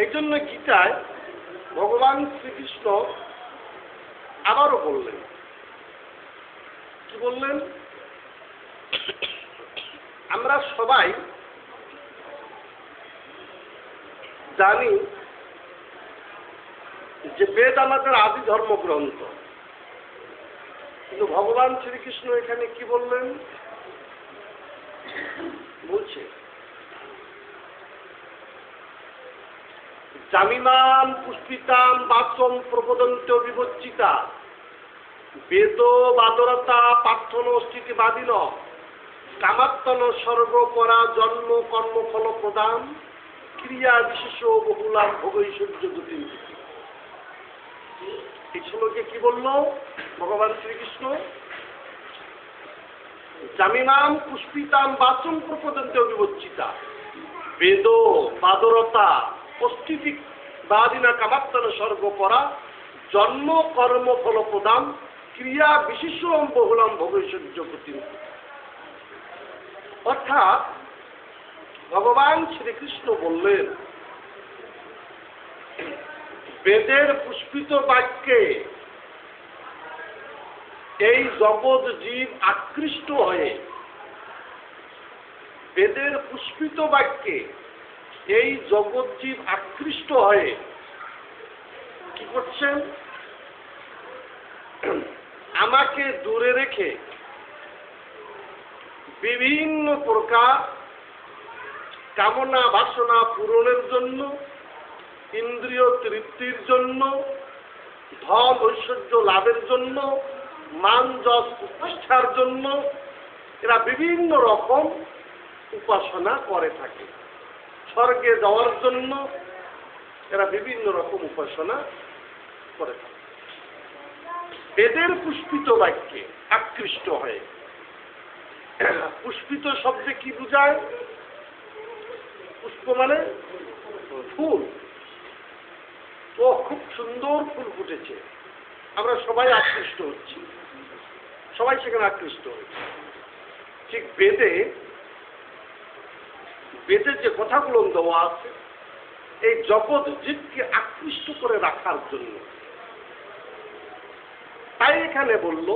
এই জন্য গীতায় ভগবান শ্রীকৃষ্ণ আবারও বললেন, কি বললেন? আমরা সবাই জানি যে বেদ আমাদের আদি ধর্মগ্রন্থ, কিন্তু ভগবান শ্রীকৃষ্ণ এখানে কি বললেন? বলছে জামিমাম পুষ্পিতাম বাচম প্রবদন্ত বিবজ্জিতা বেদ বাদরতা পার্থন স্থিতি বাদিন কামাত্তন সর্বপরা জন্ম কর্মফল প্রদান ক্রিয়া বিশেষ বহুলাম ভোগৈশ্বর্য গতি। এই শ্লোকে কি বলল ভগবান শ্রীকৃষ্ণ? জামিমাম পুষ্পিতাম বাচম প্রপদন্ত বিবজ্জিতা বেদ বাদরতা অস্থিতি বাদিনা কামাত্তন সর্বপরা জন্ম কর্ম ফল প্রদান ক্রিয়া বিশেষ বহুলাম ভোগৈশ্বর্য গতি। অর্থাৎ ভগবান শ্রীকৃষ্ণ বললেন বেদের পুষ্পিত বাক্যে এই জগৎ জীব আকৃষ্ট হয়ে, বেদের পুষ্পিত বাক্যে এই জগৎ জীব আকৃষ্ট হয়ে কি করছেন? আমাকে দূরে রেখে বিভিন্ন প্রকার কামনা বাসনা পূরণের জন্য, ইন্দ্রিয় তৃপ্তির জন্য, ধন ঐশ্বর্য লাভের জন্য, মান যশ প্রতিষ্ঠার জন্য এরা বিভিন্ন রকম উপাসনা করে থাকে। স্বর্গে যাওয়ার জন্য এরা বিভিন্ন রকম উপাসনা করে থাকে। বেদের পুষ্পিত বাক্যে আকৃষ্ট হয়ে, পুষ্পিত শব্দে কি বোঝায়? পুষ্প মানে ফুল। তো খুব সুন্দর ফুল ফুটেছে, আমরা সবাই আকৃষ্ট হচ্ছি, সবাই সেখানে আকৃষ্ট হচ্ছে। ঠিক বেদে যে কথাগুলো দেওয়া আছে এই জগৎ জীবকে আকৃষ্ট করে রাখার জন্য, তাই এখানে বলল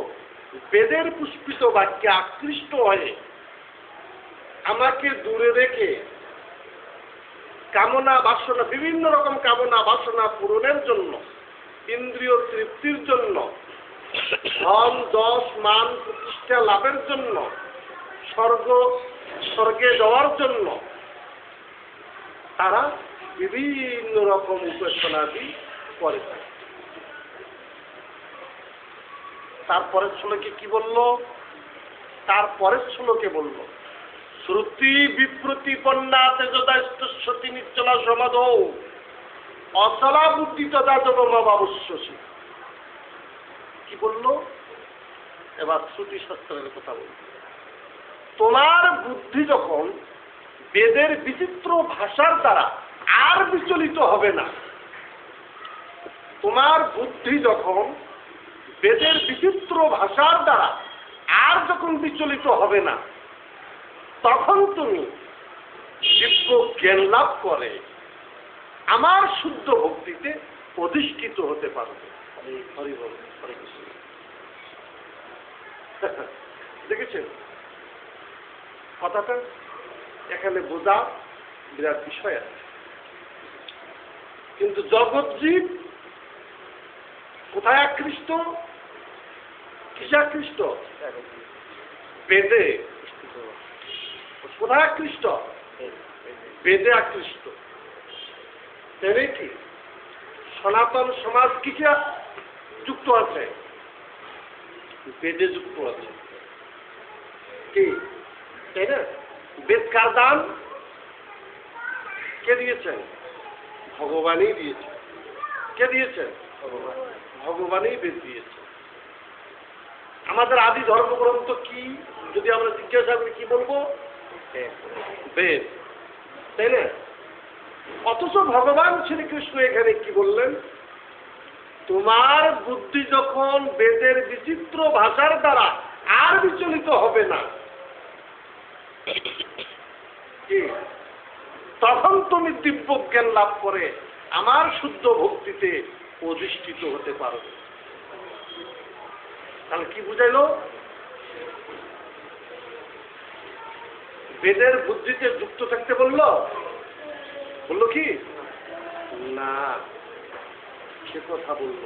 বেদের পুষ্পিত বাক্যে আকৃষ্ট হয়ে আমাকে দূরে রেখে কামনা বাসনা, বিভিন্ন রকম কামনা বাসনা পূরণের জন্য, ইন্দ্রিয় তৃপ্তির জন্য, ধন যশ মান প্রতিষ্ঠা লাভের জন্য, স্বর্গে যাওয়ার জন্য তারা বিভিন্ন রকম উপাসনাদি করে থাকে। তারপরের শ্লোকে কি বলল? তারপরের শ্লোকে বলল শ্রুতি বিপ্রতিপন্না তেজদাস্তী নিশ্চলা সমাদ অচলা বুদ্ধি তদা জগমাবশ্যসী। কি বলল? এবার শ্রুতি শাস্ত্রের কথা বলল। তোমার বুদ্ধি যখন বেদের বিচিত্র ভাষার দ্বারা আর বিচলিত হবে না, তোমার বুদ্ধি যখন বেদের বিচিত্র ভাষার দ্বারা আর যখন বিচলিত হবে না, তখন তুমি দিব্য জ্ঞান লাভ করে আমার শুদ্ধ ভক্তিতে অধিষ্ঠিত হতে পারবে। হরি বল, হরে কৃষ্ণ। দেখেছেন কথাটা? এখানে বোঝা বিরাট বিষয় আছে। কিন্তু জগৎ জীব কোথায় আকৃষ্ট? কিসে আকৃষ্ট? বেদে। কোথায় আকৃষ্ট? বেদে আকৃষ্ট। তাই কি সনাতন সমাজ কিসে যুক্ত আছে? বেদে যুক্ত আছে। কি তাই না? বেদ কার দান? কে দিয়েছেন? ভগবানই দিয়েছেন। কে দিয়েছেন? ভগবানই বেদ দিয়েছেন। আমাদের আদি ধর্মগ্রন্থ কি যদি আমরা জিজ্ঞাসা করি কি বলবো? বেদ, তাই না? অথচ ভগবান শ্রীকৃষ্ণ এখানে কি বললেন? তোমার বুদ্ধি যখন বেদের বিচিত্র ভাষার দ্বারা আর বিচলিত হবে না, কি তখন তুমি দিব্য জ্ঞান লাভ করে আমার শুদ্ধ ভক্তিতে অধিষ্ঠিত হতে পারবে। তাহলে কি বুঝাইলো? বেদের বুদ্ধিতে যুক্ত থাকতে বললো কি না, সে কথা বলল।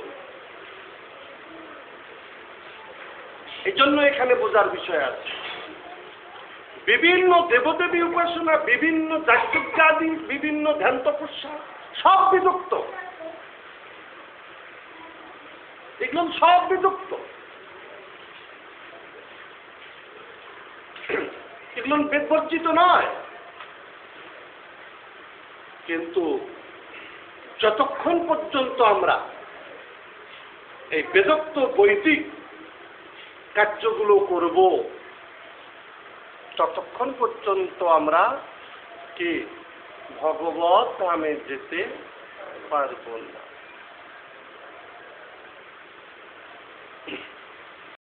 এই জন্য এখানে বোঝার বিষয় আছে, বিভিন্ন দেবদেবী উপাসনা, বিভিন্ন যাজ্ঞাদি, বিভিন্ন ধ্যান তপস্যা সব বিযুক্ত, এগুলো সব বিযুক্ত, এগুলো বেদবর্জিত নয়। কিন্তু যতক্ষণ পর্যন্ত আমরা এই বেদোক্ত বৈদিক কার্যগুলো করব, ততক্ষণ পর্যন্ত আমরা কি ভগবত ধামে যেতে পারব না।